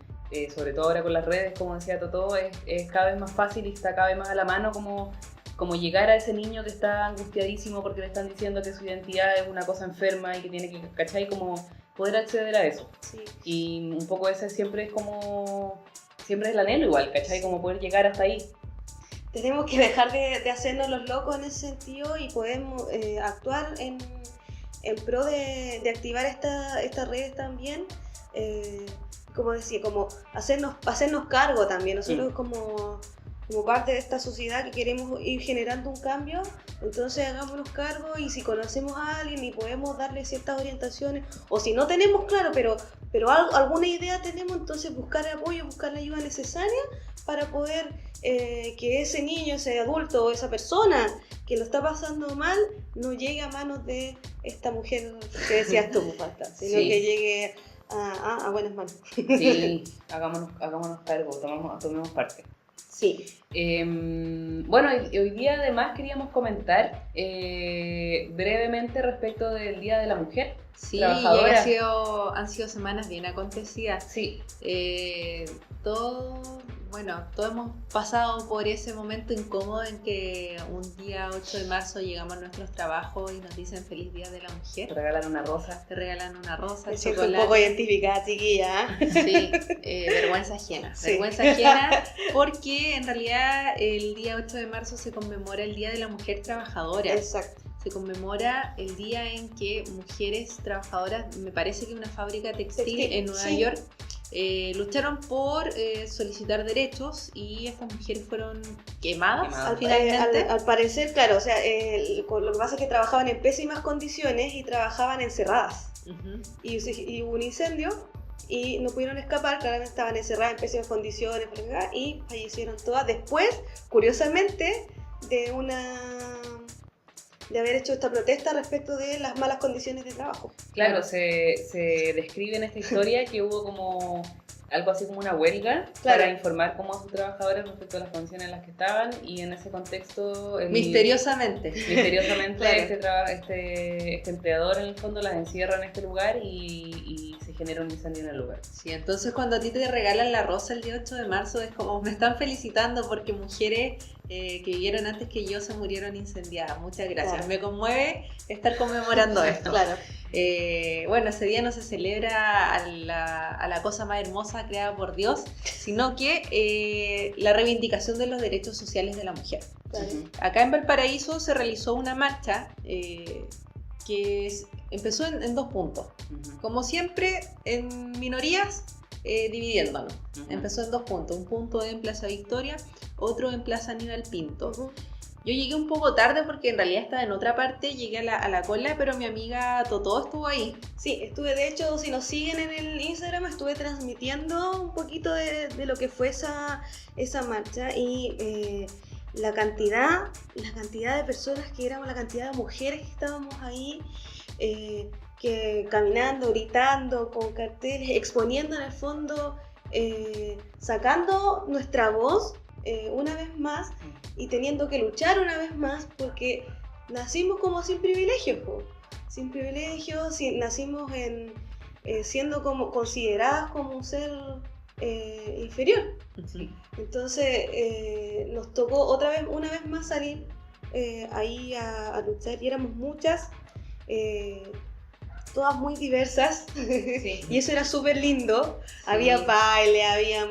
sobre todo ahora con las redes, como decía Totó, es cada vez más fácil y está cada vez más a la mano como llegar a ese niño que está angustiadísimo porque le están diciendo que su identidad es una cosa enferma y que tiene que, ¿cachai? Como poder acceder a eso. Y un poco ese siempre es el anhelo igual, ¿cachai? Como poder llegar hasta ahí. Tenemos que dejar de hacernos los locos en ese sentido y podemos actuar en pro de activar estas redes también. Como decía, como hacernos cargo también. Nosotros como parte de esta sociedad que queremos ir generando un cambio, entonces hagámonos cargo, y si conocemos a alguien y podemos darle ciertas orientaciones, o si no tenemos claro, pero alguna idea tenemos, entonces buscar apoyo, buscar la ayuda necesaria para poder que ese niño, ese adulto o esa persona que lo está pasando mal no llegue a manos de esta mujer que decías tú, sino que llegue a buenas manos. Sí, hagámonos cargo, tomemos parte. Sí. Bueno, hoy día además queríamos comentar brevemente respecto del Día de la Mujer. Sí, ya han sido semanas bien acontecidas. Sí. Todos hemos pasado por ese momento incómodo en que un día 8 de marzo llegamos a nuestros trabajos y nos dicen feliz Día de la Mujer. Te regalan una rosa. Me siento un poco identificada, chiquilla. Sí, vergüenza ajena. Sí. Vergüenza ajena, porque en realidad el día 8 de marzo se conmemora el Día de la Mujer Trabajadora. Exacto. Se conmemora el día en que mujeres trabajadoras, me parece que una fábrica textil en Nueva York, lucharon por solicitar derechos, y estas mujeres fueron quemadas. Al parecer, claro, o sea, lo que pasa es que trabajaban en pésimas condiciones y trabajaban encerradas. Y hubo un incendio y no pudieron escapar, claramente estaban encerradas en pésimas condiciones y fallecieron todas después, curiosamente, de haber hecho esta protesta respecto de las malas condiciones de trabajo. Claro, se describe en esta historia que hubo como algo así como una huelga para informar como a sus trabajadores respecto a las condiciones en las que estaban, y en ese contexto misteriosamente claro. este empleador en el fondo las encierra en este lugar y se genera un incendio en el lugar. Sí, entonces cuando a ti te regalan la rosa el día 8 de marzo es como me están felicitando porque mujeres que vivieron antes que yo se murieron incendiadas. Muchas gracias. Claro. Me conmueve estar conmemorando esto. Claro. Bueno, ese día no se celebra a la cosa más hermosa creada por Dios, sino que la reivindicación de los derechos sociales de la mujer. Claro. Acá en Valparaíso se realizó una marcha que empezó en 2 puntos. Como siempre, en minorías, dividiéndonos. Empezó en 2 puntos. Un punto en Plaza Victoria, otro en Plaza Aníbal Pinto. Yo llegué un poco tarde porque en realidad estaba en otra parte, llegué a la cola, pero mi amiga Totó estuvo ahí. Sí, estuve, de hecho, si nos siguen en el Instagram, estuve transmitiendo un poquito de lo que fue esa marcha y la cantidad de personas que éramos, la cantidad de mujeres que estábamos ahí, que caminando, gritando, con carteles, exponiendo en el fondo, sacando nuestra voz una vez más y teniendo que luchar una vez más porque nacimos como sin privilegios, sin privilegios, nacimos siendo como consideradas como un ser inferior. Sí. Entonces nos tocó una vez más salir ahí a luchar y éramos muchas, todas muy diversas, Sí. y eso era súper lindo. Sí. Había baile, había,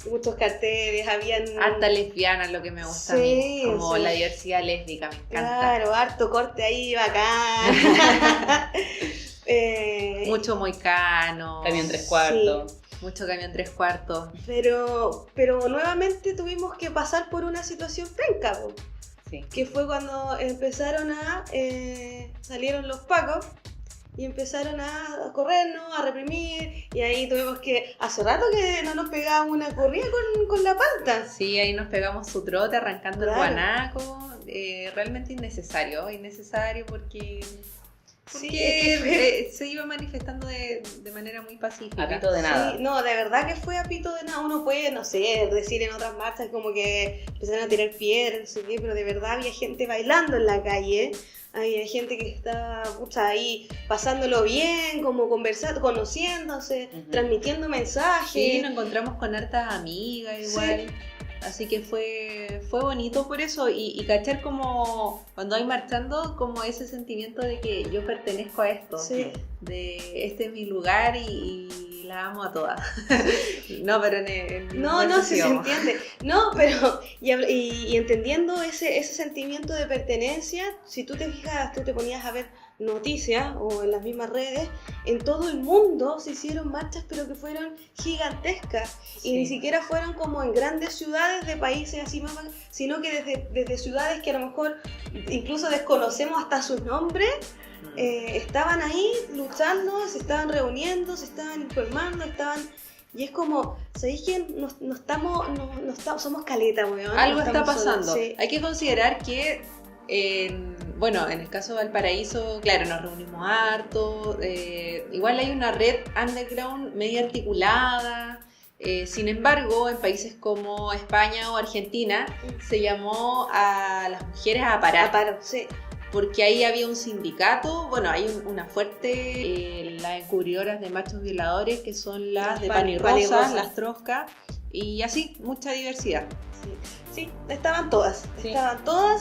muchos carteles, habían... Harta lesbiana, lo que me gusta a mí, como la diversidad lésbica, me encanta. Claro, harto corte ahí, bacán. Mucho moicano. Camión 3/4. Sí. Mucho camión 3/4. Pero nuevamente tuvimos que pasar por una situación penca, Sí. que fue cuando empezaron salieron los pacos y empezaron a corrernos, a reprimir, y ahí tuvimos que, hace rato que no nos pegábamos una corrida con la palta. Sí, ahí nos pegamos su trote arrancando Claro. el guanaco. Realmente innecesario porque Sí, es que se iba manifestando de manera muy pacífica. A pito de nada. sí, no, de verdad que fue a pito de nada. Uno puede, no sé, decir en otras marchas como que empezaron a tirar piedras, no sé qué, pero de verdad había gente bailando en la calle. Había gente que estaba ahí pasándolo bien, como conversando, conociéndose, transmitiendo mensajes. Sí, nos encontramos con hartas amigas igual. Sí. Así que fue bonito por eso y cachar como cuando hay marchando como ese sentimiento de que yo pertenezco a esto, sí. De este es mi lugar y la amo a todas. No, pero no, sí se entiende. No, pero y entendiendo ese sentimiento de pertenencia, si tú te fijas, tú te ponías a ver noticias o en las mismas redes, en todo el mundo se hicieron marchas pero que fueron gigantescas, sí. Y ni siquiera fueron como en grandes ciudades de países así más, sino que desde ciudades que a lo mejor incluso desconocemos hasta sus nombres, estaban ahí luchando, se estaban reuniendo, se estaban informando, y es como, ¿sabéis que no estamos, somos caleta, weón? Algo está pasando. Solos, sí. Hay que considerar que en el caso de Valparaíso, claro, nos reunimos harto, igual hay una red underground media articulada, sin embargo, en países como España o Argentina, se llamó a las mujeres a parar. Sí. Porque ahí había un sindicato, hay una fuerte, las encubridoras de machos violadores, que son las de pan y rosa, las troscas, y así, mucha diversidad. Sí, estaban todas,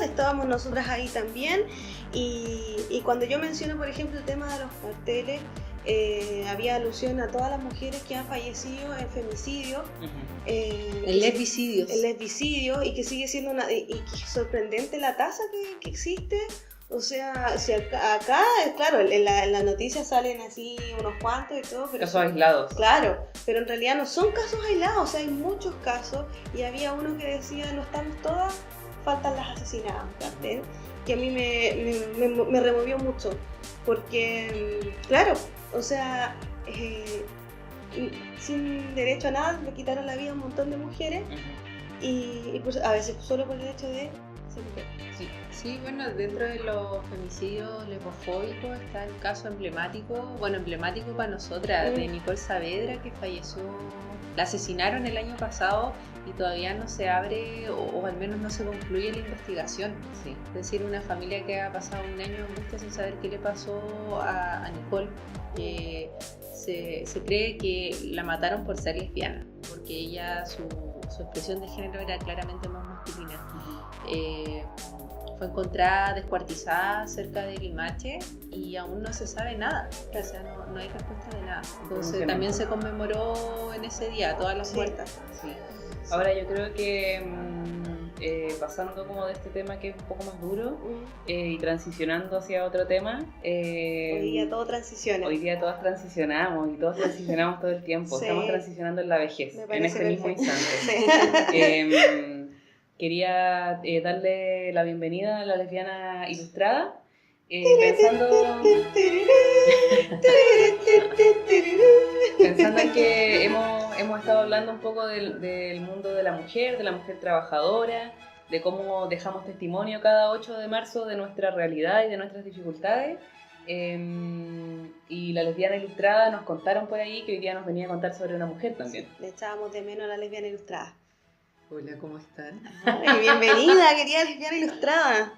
estábamos nosotras ahí también, y cuando yo menciono, por ejemplo, el tema de los carteles, había alusión a todas las mujeres que han fallecido en femicidio, el lesbicidio, y que sigue siendo y que es sorprendente la tasa que existe. O sea, si acá, claro, en la noticia salen así unos cuantos y todo, pero... Casos aislados. Claro, pero en realidad no son casos aislados, o sea, hay muchos casos, y había uno que decía, no estamos todas, faltan las asesinadas, ¿cartel? Que a mí me removió mucho, porque, claro, o sea, sin derecho a nada, le quitaron la vida a un montón de mujeres, y pues a veces solo por el hecho de ser mujer. Sí, dentro de los femicidios lesbofóbicos está el caso emblemático para nosotras, de Nicole Saavedra, que falleció, la asesinaron el año pasado y todavía no se abre o al menos no se concluye la investigación. Sí. Es decir, una familia que ha pasado un año de angustia sin saber qué le pasó a Nicole, que se cree que la mataron por ser lesbiana, porque ella, su expresión de género era claramente más masculina. Fue encontrada descuartizada cerca de Limache y aún no se sabe nada, o sea, no hay respuesta de nada. Entonces también se conmemoró en ese día todas las muertas. Sí. Ahora yo creo que pasando como de este tema que es un poco más duro y transicionando hacia otro tema, hoy día todo transiciona. Hoy día todas transicionamos y todos transicionamos todo el tiempo. Sí. Estamos transicionando en la vejez, en este mismo instante. Sí. quería darle la bienvenida a la lesbiana ilustrada, pensando en que hemos estado hablando un poco del mundo de la mujer trabajadora, de cómo dejamos testimonio cada 8 de marzo de nuestra realidad y de nuestras dificultades. Y la lesbiana ilustrada nos contaron por ahí que hoy día nos venía a contar sobre una mujer también. Le echábamos de menos a la lesbiana ilustrada. Hola, ¿cómo están? Ay, bienvenida, querida lesbiana ilustrada.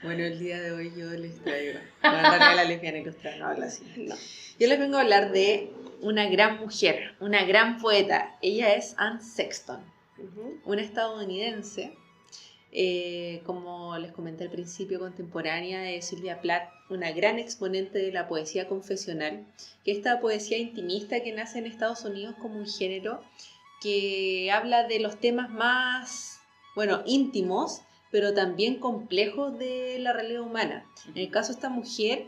Bueno, el día de hoy yo les traigo a la lesbiana ilustrada, no habla así. No. Yo les vengo a hablar de una gran mujer, una gran poeta. Ella es Anne Sexton, una estadounidense, como les comenté al principio, contemporánea de Sylvia Plath, una gran exponente de la poesía confesional, que esta poesía intimista que nace en Estados Unidos como un género que habla de los temas más, íntimos, pero también complejos de la realidad humana. En el caso de esta mujer,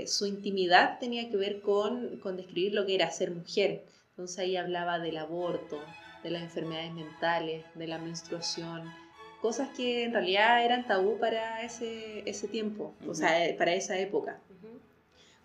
su intimidad tenía que ver con describir lo que era ser mujer. Entonces ahí hablaba del aborto, de las enfermedades mentales, de la menstruación, cosas que en realidad eran tabú para ese tiempo, o sea, para esa época.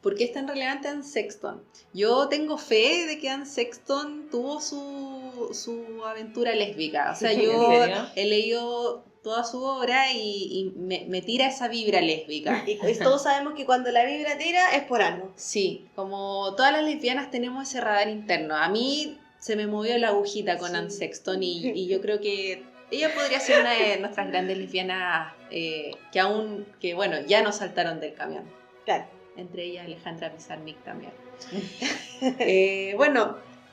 ¿Por qué es tan relevante Anne Sexton? Yo tengo fe de que Anne Sexton tuvo su aventura lésbica. O sea, yo he leído toda su obra y me tira esa vibra lésbica. Y todos sabemos que cuando la vibra tira es por algo. Sí, como todas las lesbianas tenemos ese radar interno. A mí se me movió la agujita con Anne Sexton y yo creo que ella podría ser una de nuestras grandes lesbianas que ya no saltaron del camión. Claro. Entre ellas Alejandra Pizarnik también.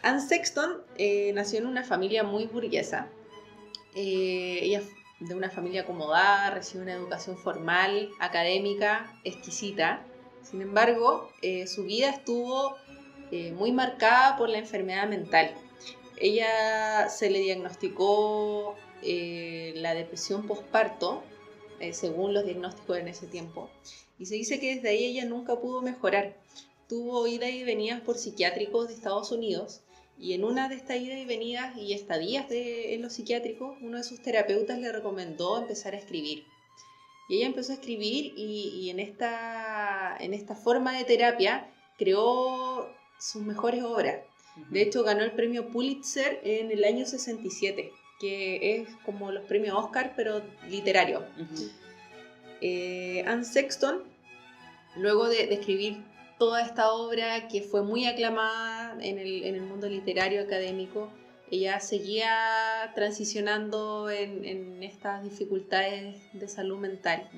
Anne Sexton nació en una familia muy burguesa. Ella de una familia acomodada, recibió una educación formal, académica, exquisita. Sin embargo, su vida estuvo muy marcada por la enfermedad mental. Ella se le diagnosticó la depresión posparto, según los diagnósticos en ese tiempo. Y se dice que desde ahí ella nunca pudo mejorar. Tuvo idas y venidas por psiquiátricos de Estados Unidos y en una de estas idas y venidas y estadías en los psiquiátricos, uno de sus terapeutas le recomendó empezar a escribir. Y ella empezó a escribir y en esta forma de terapia creó sus mejores obras. De hecho, ganó el premio Pulitzer en el año 67, que es como los premios Oscar, pero literario. Anne Sexton, luego de escribir toda esta obra que fue muy aclamada en el mundo literario académico, ella seguía transicionando en estas dificultades de salud mental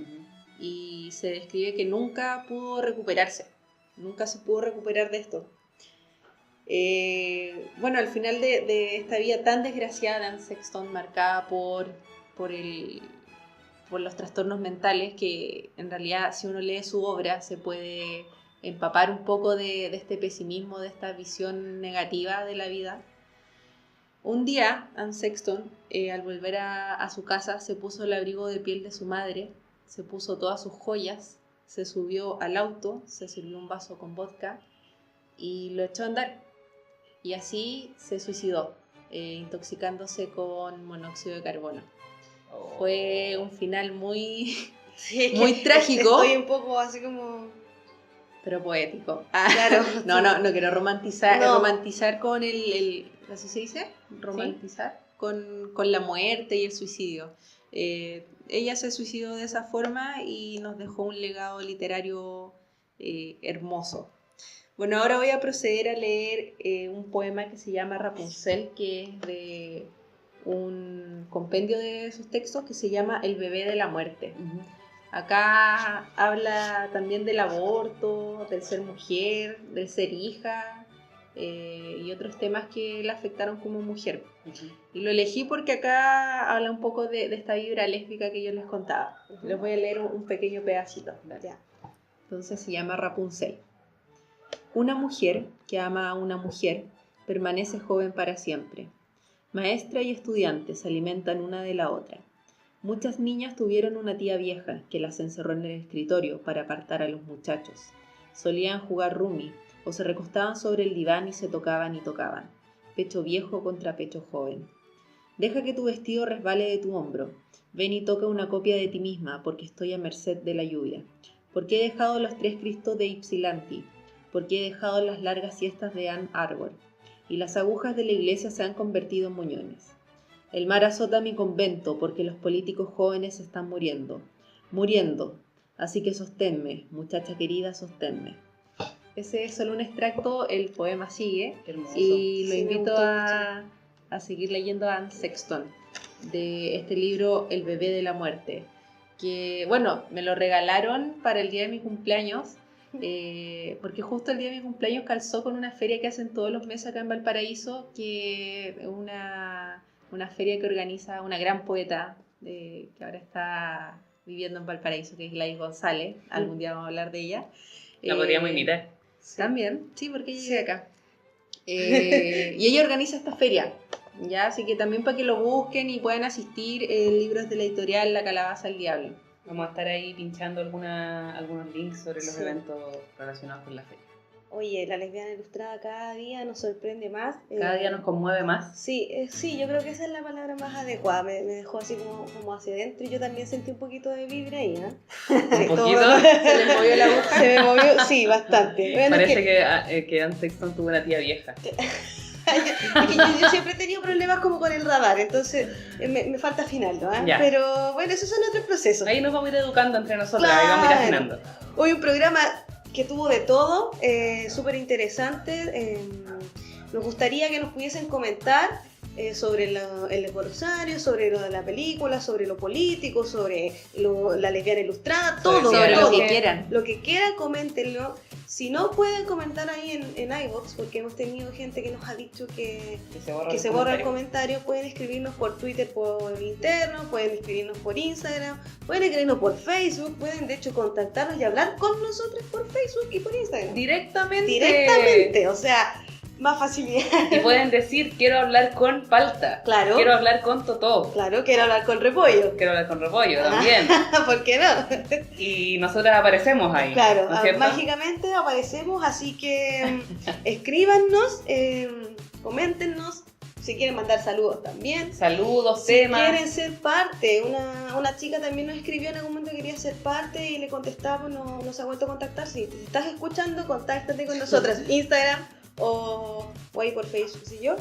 y se describe que nunca pudo recuperarse, nunca se pudo recuperar de esto. Al final de esta vida tan desgraciada de Anne Sexton, marcada por los trastornos mentales, que en realidad si uno lee su obra se puede empapar un poco de este pesimismo, de esta visión negativa de la vida. Un día Anne Sexton, al volver a su casa, se puso el abrigo de piel de su madre, se puso todas sus joyas, se subió al auto, se sirvió un vaso con vodka y lo echó a andar. Y así se suicidó, intoxicándose con monóxido de carbono. Fue un final muy trágico. Estoy un poco así como... Pero poético. Claro. No quiero romantizar con ¿así se dice? Romantizar con la muerte y el suicidio. Ella se suicidó de esa forma y nos dejó un legado literario hermoso. Bueno, ahora voy a proceder a leer un poema que se llama Rapunzel, que es de un compendio de sus textos que se llama El bebé de la muerte. Acá habla también del aborto, del ser mujer, del ser hija y otros temas que la afectaron como mujer. Y lo elegí porque acá habla un poco de esta vibra lésbica que yo les contaba. Les voy a leer un pequeño pedacito. Ya. Entonces se llama Rapunzel. Una mujer que ama a una mujer permanece joven para siempre. Maestra y estudiante se alimentan una de la otra. Muchas niñas tuvieron una tía vieja que las encerró en el escritorio para apartar a los muchachos. Solían jugar rumi o se recostaban sobre el diván y se tocaban y tocaban, pecho viejo contra pecho joven. Deja que tu vestido resbale de tu hombro. Ven y toca una copia de ti misma, porque estoy a merced de la lluvia. Porque he dejado los 3 Cristos de Ypsilanti. Porque he dejado las largas siestas de Ann Arbor. Y las agujas de la iglesia se han convertido en muñones. El mar azota mi convento, porque los políticos jóvenes están muriendo. Muriendo. Así que sosténme, muchacha querida, sosténme. Ese es solo un extracto, el poema sigue. Hermoso. Y lo Sí, me invito gustó a seguir leyendo a Anne Sexton, de este libro El bebé de la muerte, que bueno, me lo regalaron para el día de mi cumpleaños, porque justo el día de mi cumpleaños calzó con una feria que hacen todos los meses acá en Valparaíso, que es una feria que organiza una gran poeta que ahora está viviendo en Valparaíso, que es Gladys González. Algún día vamos a hablar de ella. La podríamos invitar. También, sí, porque ella vive acá. Y ella organiza esta feria, ¿ya? Así que también para que lo busquen y puedan asistir, el libro es de la editorial La Calabaza del Diablo. Vamos a estar ahí pinchando algunos links sobre los eventos relacionados con la feria. Oye, la lesbiana ilustrada cada día nos sorprende más. Cada día nos conmueve más. Sí, sí, yo creo que esa es la palabra más adecuada. Me dejó así como hacia adentro y yo también sentí un poquito de vibra ahí, ¿no? Un poquito. ¿Se les movió la aguja? Se me movió, sí, bastante. Bueno, Parece que Anne Sexton tuvo una tía vieja. es que yo siempre he tenido problemas como con el radar, entonces me falta afinarlo, ¿eh? Ya. Pero bueno, esos son otros procesos. Ahí nos vamos a ir educando entre nosotras, ahí vamos a ir afinando. Hoy un programa que tuvo de todo, súper interesante. Nos gustaría que nos pudiesen comentar sobre el esborzario, sobre lo de la película, sobre lo político, sobre la lesbiana ilustrada, todo. Sobre todo. lo que quieran. Lo que quieran, coméntenlo. Si no, pueden comentar ahí en iVoox, porque hemos tenido gente que nos ha dicho que se borra el comentario. Pueden escribirnos por Twitter, por interno, pueden escribirnos por Instagram, pueden escribirnos por Facebook, pueden de hecho contactarnos y hablar con nosotros por Facebook y por Instagram. Directamente, o sea, más facilidad. Y pueden decir, quiero hablar con Palta. Claro. Quiero hablar con Totó. Claro, quiero hablar con Repollo. Quiero hablar con Repollo también. ¿Por qué no? Y nosotras aparecemos ahí. Claro, ¿no es cierto? mágicamente aparecemos, así que escríbanos, coméntenos, si quieren mandar saludos también. Saludos, Si temas. quieren ser parte, una chica también nos escribió en algún momento que quería ser parte y le contestamos, no se ha vuelto a contactar. Si te estás escuchando, contáctate con nosotras, Instagram o ahí por Facebook, ¿sí yo?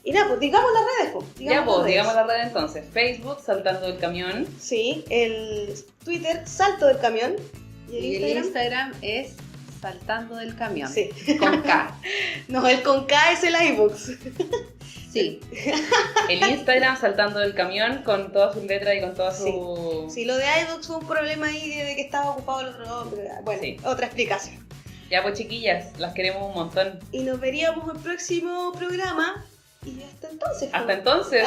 Y nada, pues digamos las redes, pues. Digamos la red entonces. Facebook, Saltando del Camión. Sí, el Twitter, Salto del Camión. Y el Instagram es Saltando del Camión. Sí. Con K. No, el con K es el iBooks. Sí. El Instagram, Saltando del Camión, con todas sus letras y con toda su... Sí, lo de iBooks fue un problema ahí de que estaba ocupado el otro nombre. Bueno, Sí. otra explicación. Ya pues chiquillas, las queremos un montón. Y nos veríamos en el próximo programa. Y hasta entonces. pues. Hasta entonces.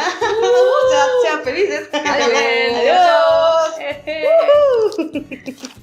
Sean felices. Adiós. Adiós. Adiós.